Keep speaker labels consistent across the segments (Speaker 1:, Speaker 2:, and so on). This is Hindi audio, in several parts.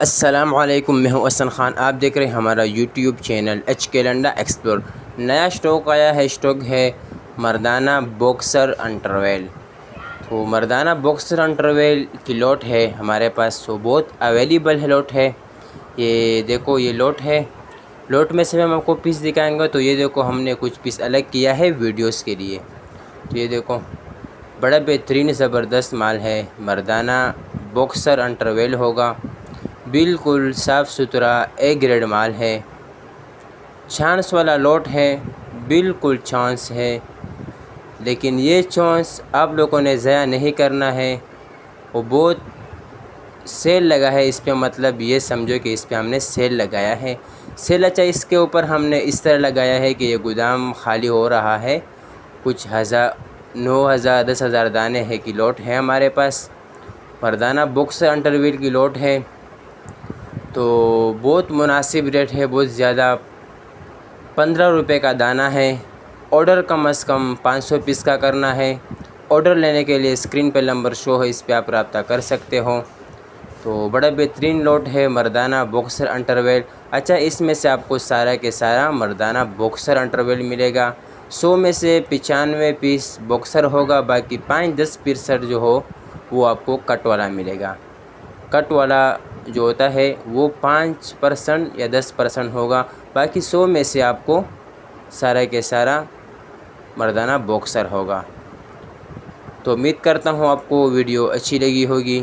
Speaker 1: अस्सलाम वालेकुम, मैं हूं हसन खान। आप देख रहे हैं हमारा यूट्यूब चैनल HK लंडा एक्सप्लोर। नया स्टॉक आया है, स्टॉक है मर्दाना बॉक्सर इंटरवेल। तो मर्दाना बॉक्सर इंटरवेल की लॉट है हमारे पास, तो बहुत अवेलेबल है लॉट है। ये देखो, ये लॉट है। लॉट में से हम आपको पीस दिखाएंगे। तो ये देखो, हमने कुछ पीस अलग किया है वीडियोस के लिए। तो ये देखो, बड़ा बेहतरीन ज़बरदस्त माल है। मर्दाना बॉक्सर इंटरवेल होगा, बिल्कुल साफ़ सुथरा ए ग्रेड माल है। चांस वाला लॉट है, बिल्कुल चांस है। लेकिन ये चांस आप लोगों ने ज़ाया नहीं करना है। वो बहुत सेल लगा है इस पे, मतलब ये समझो कि इस पे हमने सेल लगाया है। सेल अच्छा इसके ऊपर हमने इस तरह लगाया है कि ये गोदाम खाली हो रहा है। कुछ 9,000 10,000 दाने है की लॉट है हमारे पास। मर्दाना बॉक्सर इंटरवेल की लॉट है, तो बहुत मुनासिब रेट है, बहुत ज़्यादा। 15 रुपये का दाना है। ऑर्डर कम से कम 500 पीस का करना है। ऑर्डर लेने के लिए स्क्रीन पर नंबर शो है, इस पे आप रब्ता कर सकते हो। तो बड़ा बेहतरीन लॉट है मर्दाना बॉक्सर इंटरवेल। अच्छा, इसमें से आपको सारा के सारा मर्दाना बॉक्सर इंटरवेल मिलेगा। 100 में से 95 पीस बॉक्सर होगा, बाकी 5-10% जो हो वो आपको कट वाला मिलेगा। कट वाला जो होता है वो 5% या 10% होगा, बाकी 100 में से आपको सारा के सारा मर्दाना बॉक्सर होगा। तो उम्मीद करता हूँ आपको वीडियो अच्छी लगी होगी।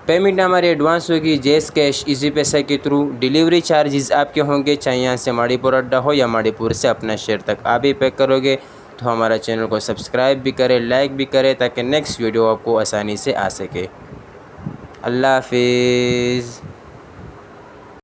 Speaker 1: पेमेंट हमारी एडवांस होगी, जैस कैश इजी पैसा के थ्रू। डिलीवरी चार्जेस आपके होंगे, चाहे यहाँ से माड़ीपुर अड्डा हो या माड़ीपुर से अपना शहर तक आप ही पैक करोगे। तो हमारा चैनल को सब्सक्राइब भी करें, लाइक भी करें, ताकि नेक्स्ट वीडियो आपको आसानी से आ सके। अल्लाह हाफिज़।